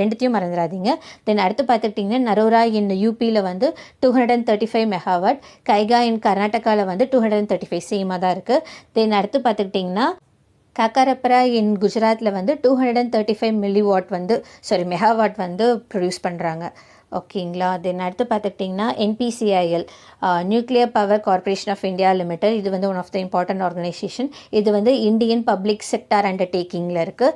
ரெண்டுத்தையும் மறந்துடாதீங்க. தென் அடுத்து பார்த்துக்கிட்டிங்கன்னா நரோரா இன் யூபியில் வந்து 235 மெகாவாட். கைகா இன் கர்நாடகாவில் வந்து 235 சேமாக தான் இருக்குது. தென் அடுத்து பார்த்துக்கிட்டிங்கன்னா காக்காரப்பரா இன் குஜராத்தில் வந்து 235 மெகாவாட் வந்து ப்ரொடியூஸ் பண்ணுறாங்க. ஓகேங்களா. தென் அடுத்து பார்த்துக்கிட்டிங்கன்னா NPCIL nuclear power corporation of India limited. இது வந்து one of the important organisation. இது வந்து இந்தியன் பப்ளிக் செக்டார் அண்டர்டேக்கிங்கில் இருக்குது.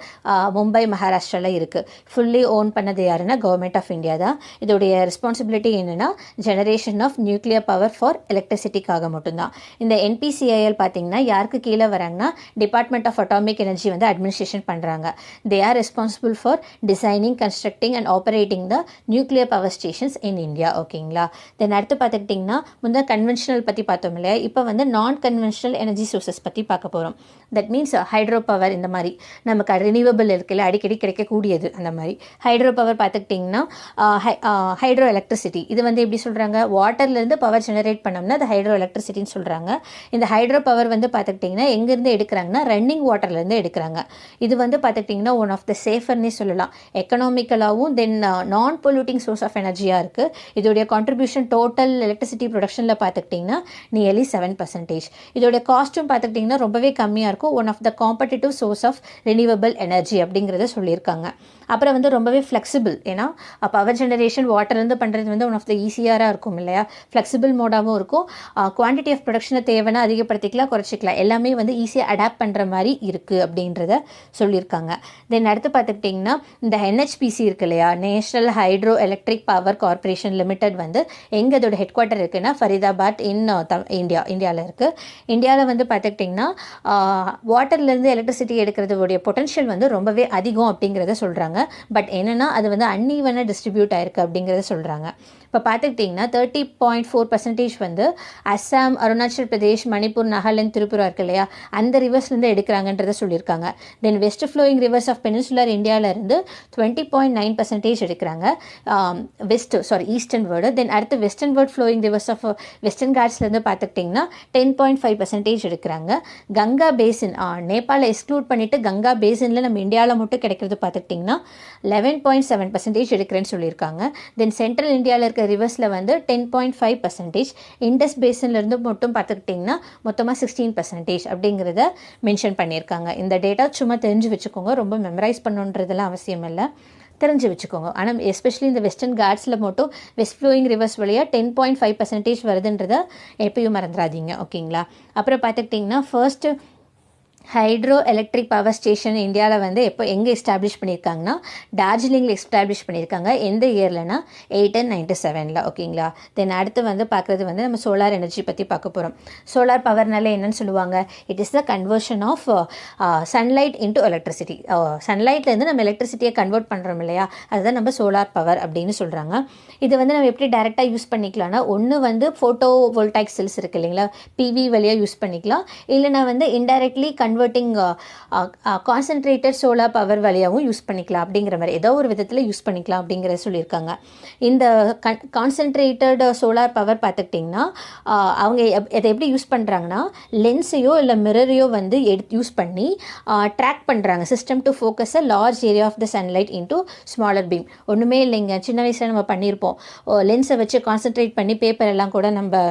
மும்பை, மகாராஷ்டிராவில் இருக்குது. ஃபுல்லி ஓன் பண்ணது யாருன்னா கவர்மெண்ட் ஆஃப் இந்தியா தான். இதோடைய ரெஸ்பான்சிபிலிட்டி என்னென்னா generation of nuclear power for எலக்ட்ரிசிட்டிக்காக மட்டும்தான். இந்த என்பிசிஐஎல் பார்த்தீங்கன்னா யாருக்கு கீழே வராங்கன்னா டிபார்ட்மெண்ட் ஆஃப் அட்டாமிக் எனர்ஜி வந்து அட்மினிஸ்ட்ரேஷன் பண்ணுறாங்க. They are responsible for designing, constructing and operating the nuclear power stations in India. ஓகேங்களா. தென் அடுத்து பார்த்துக்கிட்டிங்கன்னா முந்தைய கன்வென்ஷனல் பற்றி பார்த்தோம் இல்லையா, இப்போ வந்து நான் கன்வென்ஷனல் எனர்ஜி சோர்சஸ் பற்றி பார்க்க போகிறோம். That means hydro power. இந்த மாதிரி நமக்கு ரினியூவபிள் இருக்குல்ல, அடிக்கடி கிடைக்கக்கூடியது. அந்த மாதிரி ஹைட்ரோ பவர் பார்த்துக்கிட்டிங்கன்னா ஹைட்ரோ எலக்ட்ரிசிட்டி. இது வந்து எப்படி சொல்கிறாங்க, வாட்டர்லேருந்து பவர் ஜெனரேட் பண்ணோம்னா அது ஹைட்ரோ எலக்ட்ரிசிட்டின்னு சொல்கிறாங்க. இந்த ஹைட்ரோ பவர் வந்து பார்த்துக்கிட்டிங்கன்னா எங்கேருந்து எடுக்கிறாங்கன்னா ரன்னிங் வாட்டர்லேருந்து எடுக்கிறாங்க. இது வந்து பார்த்துக்கிட்டிங்கன்னா ஒன் ஆஃப் த சேஃபர்னே சொல்லலாம். எக்கனாமிக்கலாகவும் தென் நான் பொல்யூட்டிங் சோர்ஸ் ஆஃப் எனர்ஜியாக இருக்குது. இதோடைய கான்ட்ரிபியூஷன் டோட்டல் எலக்ட்ரிசிட்டி ப்ரொடக்ஷனில் பார்த்துக்கிட்டிங்கன்னா நியர்லி 7%. இதோடைய காஸ்ட்டும் பார்த்துக்கிட்டிங்கன்னா ரொம்பவே கம்மியாக இருக்கும். One of the competitive source of renewable energy அப்படிங்கிறத சொல்லியிருக்காங்க. அப்புறம் வந்து ரொம்பவே ஃப்ளெக்சிபிள். ஏன்னா பவர் ஜெனரேஷன் வாட்டர்லேருந்து பண்ணுறது வந்து ஒன் ஆஃப் த ஈஸியாக இருக்கும் இல்லையா, ஃப்ளெக்சிபிள் மோடாகவும் இருக்கும். குவான்டிட்டி ஆஃப் ப்ரொடக்ஷனை தேவைன்னா அதிகப்படுத்திக்கலாம், குறைச்சிக்கலாம். எல்லாமே வந்து ஈஸியாக அடாப்ட் பண்ணுற மாதிரி இருக்குது அப்படின்றத சொல்லியிருக்காங்க. தென் அடுத்து பார்த்துக்கிட்டிங்கன்னா இந்த NHPC இருக்கு இல்லையா, national hydro electric power corporation limited வந்து எங்கே அதோட ஹெட் குவார்ட்டர் இருக்குன்னா ஃபரிதாபாத் இன் இந்தியாவில் இருக்குது. இந்தியாவில் வந்து பார்த்துக்கிட்டிங்கன்னா வாட்டர்லேருந்து எலக்ட்ரிசிட்டி எடுக்கிறதுடைய பொட்டன்ஷியல் வந்து ரொம்பவே அதிகம் அப்படிங்கிறத சொல்கிறாங்க. பட் என்னென்னா அது வந்து அன்ஈவனாக டிஸ்ட்ரிபியூட் ஆயிருக்கு அப்படிங்கிறத சொல்கிறாங்க. இப்போ இப்போ பார்த்துக்கிட்டிங்கன்னா 30.4% வந்து அஸ்ஸாம், அருணாச்சல் பிரதேஷ், மணிப்பூர், நாகாலாந்து, திரிபுரா இருக்கு இல்லையா, அந்த ரிவர்ஸ்லேருந்து எடுக்கிறாங்கன்றதை சொல்லியிருக்காங்க. Then west flowing rivers of peninsular இந்தியாவிலேருந்து 20.9% எடுக்கிறாங்க ஈஸ்டர்ன் வேர்டு. தென் அடுத்து western ward flowing rivers of western காட்ஸ்லேருந்து பார்த்துக்கிட்டிங்கன்னா 10.5% எடுக்கிறாங்க. கங்கா பேசின் நேபாளை எக்ஸ்க்ளூட் பண்ணிவிட்டு கங்கா பேசினில் நம்ம இந்தியாவில் மட்டும் கிடைக்கிறது பார்த்துக்கிட்டிங்கன்னா 11.7% எடுக்கிறேன்னு சொல்லியிருக்காங்க. தென் சென்ட்ரல் இந்தியாவில் இருக்க ரிவர்ஸில் வந்து 10.5%, இண்டஸ் பேசின்லேருந்து மட்டும் பார்த்துக்கிட்டிங்கன்னா மொத்தமாக 16% அப்படிங்கிறத மென்ஷன் பண்ணியிருக்காங்க. இந்த டேட்டா சும்மா தெரிஞ்சு வச்சுக்கோங்க, ரொம்ப மெமரைஸ் பண்ணுன்றதெல்லாம் அவசியம் இல்லை, தெரிஞ்சு வச்சுக்கோங்க. ஆனால் எஸ்பெஷலி இந்த வெஸ்டர்ன் காட்ஸில் மட்டும் வெஸ்ட் ஃப்ளோயிங் ரிவர்ஸ் வழியாக 10.5% வருதுன்றதை எப்பயும் மறந்துடாதீங்க. ஓகேங்களா. அப்புறம் பார்த்துக்கிட்டிங்கன்னா first hydro electric power station இந்தியாவில் வந்து எங்கே எஸ்டாப்ளிஷ் பண்ணியிருக்காங்கன்னா டார்ஜிலிங்கில் எஸ்டாப்ளிஷ் பண்ணியிருக்காங்க. எந்த இயர்லனா 1897. ஓகேங்களா. தென் அடுத்து வந்து பார்க்குறது வந்து நம்ம சோலார் எனர்ஜி பற்றி பார்க்க போகிறோம். சோலார் பவர்னால என்னன்னு சொல்லுவாங்க, it is the conversion of sunlight into electricity. சன்லைட்லேருந்து நம்ம எலக்ட்ரிசிட்டியை கன்வெர்ட் பண்ணுறோம் இல்லையா, அதுதான் நம்ம சோலார் பவர் அப்படின்னு சொல்கிறாங்க. இது வந்து நம்ம எப்படி டைரெக்டாக யூஸ் பண்ணிக்கலாம்னா, ஒன்று வந்து ஃபோட்டோ வோல்டாயிக் செல்ஸ் இருக்குது இல்லைங்களா, பிவி வழியாக யூஸ் பண்ணிக்கலாம். இல்லைனா வந்து indirectly converting concentrated solar power வழியாகவும் யூஸ் பண்ணிக்கலாம். அப்படிங்கிற மாதிரி ஏதோ ஒரு விதத்தில் யூஸ் பண்ணிக்கலாம் அப்படிங்கிறத சொல்லியிருக்காங்க. இந்த கான்சன்ட்ரேட்டட் சோலார் பவர் பார்த்துக்கிட்டிங்கன்னா அவங்க இதை எப்படி யூஸ் பண்ணுறாங்கன்னா, லென்ஸையோ இல்லை மிரரையோ வந்து யூஸ் பண்ணி ட்ராக் பண்ணுறாங்க. System to focus a large area of the sunlight into smaller beam. ஒன்றுமே இல்லைங்க, சின்ன வயசில் நம்ம பண்ணியிருப்போம். லென்ஸை வச்சு கான்சன்ட்ரேட் பண்ணி பேப்பர் எல்லாம் கூட நம்ம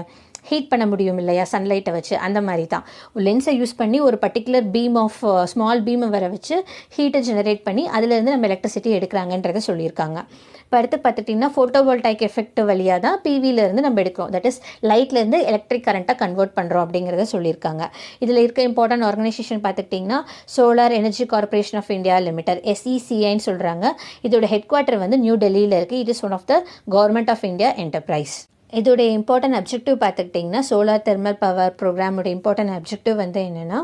ஹீட் பண்ண முடியும் இல்லையா, சன்லைட்டை வச்சு. அந்த மாதிரி தான் லென்ஸை யூஸ் பண்ணி ஒரு பர்டிகுலர் பீம் ஆஃப் ஸ்மால் பீமை வர வச்சு ஹீட்டை ஜெனரேட் பண்ணி அதிலேருந்து நம்ம எலக்ட்ரிசிட்டி எடுக்கிறாங்கன்றதை சொல்லியிருக்காங்க. இப்போ அடுத்து பார்த்துட்டிங்கன்னா ஃபோட்டோவோல்டாயிக் எஃபெக்ட் வழியாக தான் பிவிலேருந்து நம்ம எடுக்கிறோம். தட் இஸ் லைட்லேருந்து எலக்ட்ரிக் கரண்ட்டாக கன்வெர்ட் பண்ணுறோம் அப்படிங்கிறத சொல்லியிருக்காங்க. இதில் இருக்க இம்பார்ட்டன்ட் ஆர்கனைசேஷன் பார்த்துக்கிட்டிங்கன்னா solar energy corporation of India limited, SECIன்னு சொல்கிறாங்க. இதோட ஹெட் குவார்ட்டர் வந்து நியூ டெல்லியில் இருக்குது. It is one of the government of India enterprise. இதோடைய இம்பார்ட்டன்ட் அப்ஜெக்டிவ் பார்த்துக்கிட்டிங்கன்னா சோலார் தெர்மல் பவர் ப்ரோக்ராமோட இம்பார்ட்டன்ட் அப்ஜெக்டிவ் வந்து என்னென்னா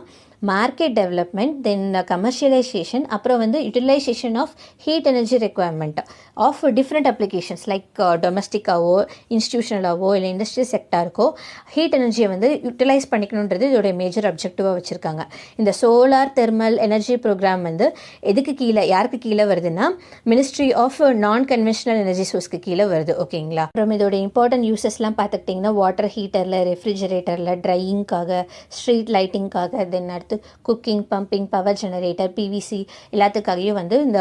மார்க்கெட் டெவலப்மெண்ட், தென் கமர்ஷியலைசேஷன், அப்புறம் வந்து utilisation of heat energy requirement of different applications like டொமஸ்டிக்காவோ இன்ஸ்டியூஷனலாவோ இல்லை இண்டஸ்ட்ரியல் செக்டாருக்கோ ஹீட் எனர்ஜியை வந்து யூட்டிலைஸ் பண்ணிக்கணுன்றது இதோடைய மேஜர் அப்ஜெக்டிவாக வச்சுருக்காங்க. இந்த சோலார் தெர்மல் எனர்ஜி ப்ரோக்ராம் வந்து எதுக்கு கீழே, யாருக்கு கீழே வருதுன்னா ministry of non conventional energy சோர்ஸ்க்கு கீழே வருது. ஓகேங்களா. அப்புறம் இதோட இம்பார்ட்டன்ட் யூசஸ்லாம் பார்த்துக்கிட்டிங்கன்னா வாட்டர் ஹீட்டரில், ரெஃப்ரிஜரேட்டரில், ட்ரையிங்காக, ஸ்ட்ரீட் லைட்டிங்காக, தென் அடுத்து cooking, pumping, power generator, PVC எல்லாத்துக்காகவும் வந்து இந்த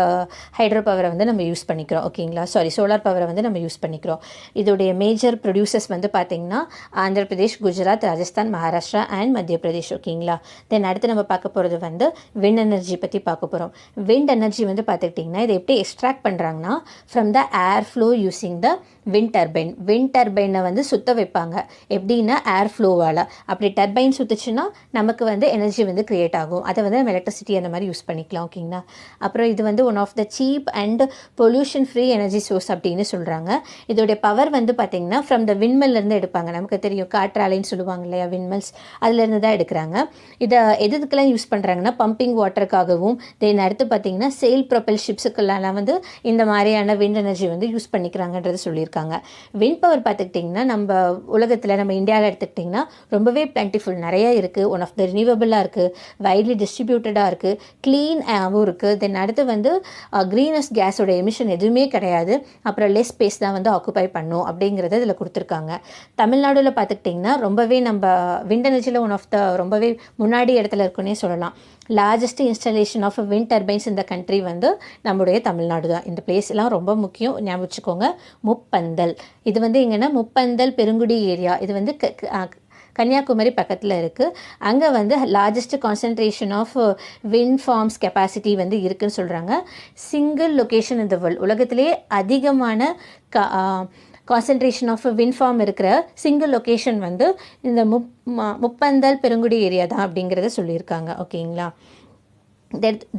ஹைட்ரோ பவரை வந்து நம்ம யூஸ் பண்ணிக்கிறோம். ஓகேங்களா. சோலார் பவரை வந்து நம்ம யூஸ் பண்ணிக்கிறோம். இதோடைய மேஜர் ப்ரொடியூசர்ஸ் வந்து பார்த்திங்கன்னா ஆந்திர பிரதேஷ், குஜராத், ராஜஸ்தான், மகாராஷ்டிரா அண்ட் மத்திய பிரதேஷ். ஓகேங்களா. தென் அடுத்து நம்ம பார்க்க போகிறது வந்து விண்ட் எனர்ஜி பற்றி பார்க்க போகிறோம். விண்ட் எனர்ஜி வந்து பார்த்துக்கிட்டிங்கன்னா இதை எப்படி எக்ஸ்ட்ராக்ட் பண்ணுறாங்கன்னா from the air flow using the wind turbine. Wind டர்பைனை வந்து சுத்த வைப்பாங்க. எப்படின்னா ஏர் ஃப்ளோவால். அப்படி டர்பைன் சுற்றுச்சுன்னா நமக்கு வந்து எனர்ஜி வந்து கிரியேட் ஆகும். அதை வந்து நம்ம எலக்ட்ரிசிட்டி அந்த மாதிரி யூஸ் பண்ணிக்கலாம். ஓகேங்களா. அப்புறம் இது வந்து one of the cheap and pollution free energy source அப்படின்னு சொல்கிறாங்க. இதோடைய பவர் வந்து பார்த்திங்கன்னா ஃப்ரம் த விண்மெல்லேருந்து எடுப்பாங்க. நமக்கு தெரியும் காற்றாலைன்னு சொல்லுவாங்க இல்லையா, விண்மெல்ஸ், அதுலேருந்து தான் எடுக்கிறாங்க. இதை எதுக்கெல்லாம் யூஸ் பண்ணுறாங்கன்னா பம்பிங் வாட்டருக்காகவும், தென் அடுத்து பார்த்திங்கன்னா செயில் ப்ரொப்பல் ஷிப்ஸுக்கெல்லாம் வந்து இந்த மாதிரியான விண்ட் எனர்ஜி வந்து யூஸ் பண்ணிக்கிறாங்கன்றது சொல்லியிருக்காங்க. விண்ட் பவர் பார்த்துக்கிட்டிங்கன்னா நம்ம உலகத்தில், நம்ம இந்தியாவில் எடுத்துக்கிட்டிங்கன்னா ரொம்பவே பிளென்டிஃபுல், நிறைய இருக்குது. ஒன் ஆஃப் த ரினியூவபிளாக இருக்குது, வைட்லி டிஸ்ட்ரிபியூட்டடாக இருக்குது, க்ளீனாகவும் இருக்குது. தென் அடுத்து வந்து க்ரீனஸ் கேஸோட எமிஷன் எதுவுமே கிடையாது. அப்புறம் லெஸ் ஸ்பேஸ் தான் வந்து ஆக்குபை பண்ணும் அப்படிங்கிறத இதில் கொடுத்துருக்காங்க. தமிழ்நாடுல பார்த்துக்கிட்டிங்கன்னா ரொம்பவே நம்ம விண்ட் எனர்ஜியில் ஒன் ஆஃப் த ரொம்பவே முன்னாடி இடத்துல இருக்குன்னே சொல்லலாம். Largest installation of wind turbines இந்த கண்ட்ரி வந்து நம்முடைய தமிழ்நாடு தான். இந்த பிளேஸ் எல்லாம் ரொம்ப முக்கியம், ஞாபகம் வச்சுக்கோங்க. முப்பந்தல், இது வந்து எங்கன்னா முப்பந்தல் பெருங்குடி ஏரியா, இது வந்து கன்னியாகுமரி பக்கத்தில் இருக்குது. அங்கே வந்து largest concentration of wind farms capacity வந்து இருக்குதுன்னு சொல்கிறாங்க. சிங்கிள் லொக்கேஷன் இந்த வேர்ல்டு, உலகத்திலேயே அதிகமான கான்சன்ட்ரேஷன் ஆஃப் விண்ட் ஃபார்ம் இருக்கிற சிங்கிள் லொக்கேஷன் வந்து இந்த முப்பந்தல் பெருங்குடி ஏரியா தான் அப்படிங்கிறத சொல்லியிருக்காங்க. ஓகேங்களா.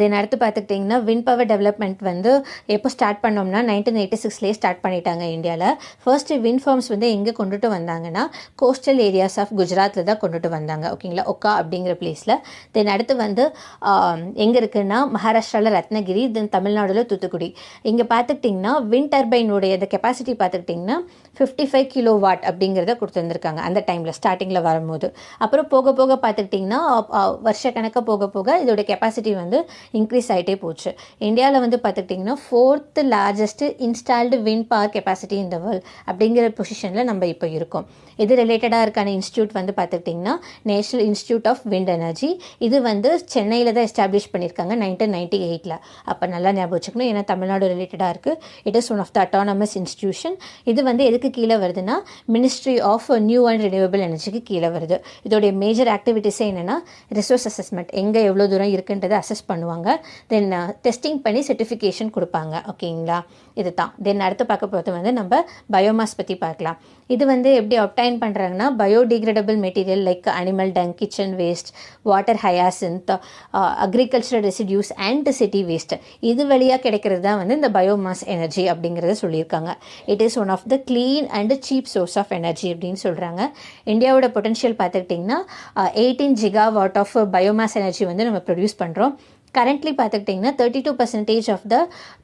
தென் அடுத்து பார்த்துக்கிட்டிங்கன்னா விண்ட் பவர் டெவலப்மெண்ட் வந்து எப்போ ஸ்டார்ட் பண்ணோம்னா 1986 ஸ்டார்ட் பண்ணிட்டாங்க இந்தியாவில். ஃபர்ஸ்ட்டு விண்ட் ஃபார்ம்ஸ் வந்து எங்கே கொண்டுட்டு வந்தாங்கன்னா கோஸ்டல் ஏரியாஸ் ஆஃப் குஜராத்தில் தான் கொண்டுட்டு வந்தாங்க. ஓகேங்களா, ஒக்கா அப்படிங்கிற பிளேஸில். தென் அடுத்து வந்து எங்கே இருக்குன்னா மகாராஷ்டிராவில் ரத்னகிரி, தென் தமிழ்நாடுல தூத்துக்குடி. இங்கே பார்த்துக்கிட்டிங்கன்னா விண்ட் டர்பைனுடைய இந்த கெப்பாசிட்டி பார்த்துக்கிட்டிங்கன்னா 55 கிலோவாட் அப்படிங்கிறத கொடுத்துருந்துருக்காங்க அந்த டைமில் ஸ்டார்டிங்கில் வரும்போது. அப்புறம் போக போக பார்த்துக்கிட்டிங்கன்னா வருஷ கணக்காக போக போக இதோட கெப்பாசிட்டி வந்து இன்க்ரீஸ் ஆகிட்டே போச்சு. இந்தியாவில் வந்து பார்த்துக்கிட்டிங்கன்னா 4th largest installed wind power capacity இந்த வேர்ல்ட் அப்படிங்கிற பொசிஷனில் நம்ம இப்போ இருக்கோம். இது ரிலேட்டடாக இருக்கான இன்ஸ்டியூட் வந்து பார்த்துக்கிட்டிங்கன்னா national institute of wind energy. இது வந்து சென்னையில் தான் எஸ்டாப்ளிஷ் பண்ணியிருக்காங்க 1998. அப்போ நல்லா ஞாபகம் வச்சுக்கணும், ஏன்னா தமிழ்நாடு ரிலேட்டடாக இருக்குது. It is one of the autonomous institution. இது வந்து எதுக்கு கீழே வருதுன்னா ministry of new and renewable எனர்ஜிக்கு கீழே வருது. இதோடைய மேஜர் ஆக்டிவிட்டீஸே என்னென்னா ரிசோர்ஸ் அசஸ்மெண்ட், எங்கே எவ்வளோ தூரம் இருக்குன்றதை அசஸ் பண்ணுவாங்க. தென் டெஸ்டிங் பண்ணி சர்டிஃபிகேஷன் கொடுப்பாங்க. ஓகேங்களா, இது தான். தென் அடுத்து பார்க்க போகிறது வந்து நம்ம பயோமாஸ் பற்றி பார்க்கலாம். இது வந்து எப்படி அப்டைன் பண்ணுறாங்கன்னா biodegradable material like animal dung, kitchen waste, water hyacinth, agricultural residues and city waste, இது வழியாக கிடைக்கிறது தான் வந்து இந்த பயோமாஸ் எனர்ஜி அப்படிங்கிறத சொல்லியிருக்காங்க. It is one of the clean and cheap source of energy அப்படின்னு சொல்கிறாங்க. இந்தியாவோட பொட்டன்ஷியல் பார்த்துக்கிட்டிங்கன்னா 18 gigawatt ஆஃப் பயோமாஸ் எனர்ஜி வந்து நம்ம ப்ரொடியூஸ் பண்ணுறோம். கரண்ட்லி பார்த்துக்கிட்டிங்கன்னா 32% of the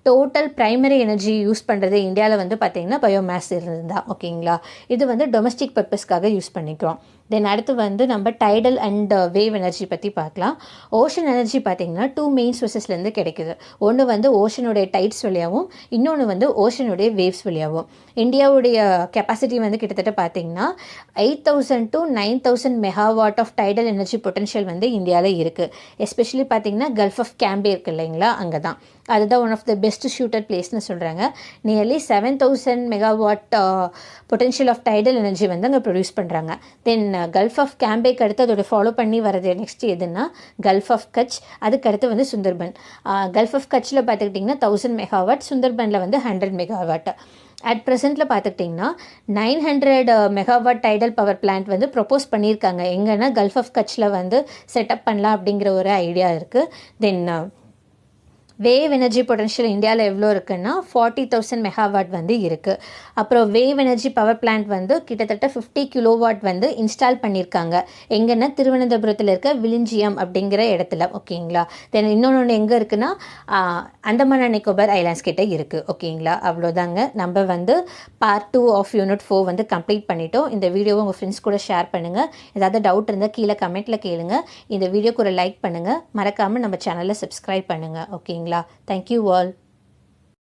total primary energy use பண்ணுறது இந்தியாவில் வந்து பார்த்திங்கன்னா பயோமேஸ் இருந்தால். ஓகேங்களா, இது வந்து டொமஸ்டிக் பர்பஸ்க்காக யூஸ் பண்ணிக்கிறோம். தென் அடுத்து வந்து நம்ம டைடல் அண்ட் வேவ் எனர்ஜி பற்றி பார்க்கலாம். ஓஷன் எனர்ஜி பார்த்திங்கன்னா 2 மெயின் சோர்ஸஸ்லேருந்து கிடைக்குது. ஒன்று வந்து ஓஷனுடைய டைட்ஸ் வழியாகவும், இன்னொன்று வந்து ஓஷனுடைய வேவ்ஸ் வழியாகவும். இந்தியாவுடைய கெப்பாசிட்டி வந்து கிட்டத்தட்ட பார்த்திங்கன்னா 8,000 to 9,000 megawatt of tidal energy potential வந்து இந்தியாவில் இருக்குது. எஸ்பெஷலி பார்த்திங்கன்னா கல்ஃப் ஆஃப் கேம்பே இருக்குது இல்லைங்களா, அங்கே தான். அதுதான் one of the best suited பிளேஸ்னு சொல்கிறாங்க. Nearly 7,000 megawatt potential of tidal energy வந்து அங்கே ப்ரொடியூஸ் பண்ணுறாங்க. தென் கல்ஃப் ஆஃப் கேம்பேக்கு அடுத்து அதோட ஃபாலோ பண்ணி வரது நெக்ஸ்ட் எதுன்னா கல்ஃப் ஆஃப் கட்ச், அதுக்கடுத்து வந்து சுந்தர்பன். கல்ஃப் ஆஃப் கட்சில் பார்த்துக்கிட்டிங்கன்னா 1000 மெகாவாட், சுந்தர்பனில் வந்து 100 மெகாவாட். அட் ப்ரெசென்ட்டில் பார்த்துக்கிட்டிங்கன்னா 900 மெகாவாட் டைடல் பவர் பிளான்ட் வந்து ப்ரொப்போஸ் பண்ணியிருக்காங்க. எங்கன்னா கல்ஃப் ஆஃப் கட்சில் வந்து செட்டப் பண்ணலாம் அப்படிங்கிற ஒரு ஐடியா இருக்குது. தென் வேவ் எனர்ஜி பொட்டன்ஷியல் இந்தியாவில் எவ்வளோ இருக்குன்னா 40,000 மெகாவாட் வந்து இருக்குது. அப்புறம் வேவ் எனர்ஜி பவர் பிளான்ட் வந்து கிட்டத்தட்ட 50 கிலோவாட் வந்து இன்ஸ்டால் பண்ணியிருக்காங்க. எங்கன்னா திருவனந்தபுரத்தில் இருக்க விலிஞ்சியம் அப்படிங்கிற இடத்துல. ஓகேங்களா, தென் இன்னொன்று எங்கே இருக்குன்னா அந்தமான் அண்ட் நிக்கோபார் ஐலாண்ட்ஸ் கிட்டே இருக்குது. ஓகேங்களா, அவ்வளோதாங்க. நம்ம வந்து பார்ட் 2 ஆஃப் யூனிட் 4 வந்து கம்ப்ளீட் பண்ணிட்டோம். இந்த வீடியோவை உங்கள் ஃப்ரெண்ட்ஸ் கூட ஷேர் பண்ணுங்கள். ஏதாவது டவுட் இருந்தால் கீழே கமெண்ட்டில் கேளுங்க. இந்த வீடியோக்கு ஒரு லைக் பண்ணுங்கள். மறக்காமல் நம்ம சேனலை சப்ஸ்கிரைப் பண்ணுங்கள். ஓகேங்களா, thank you all.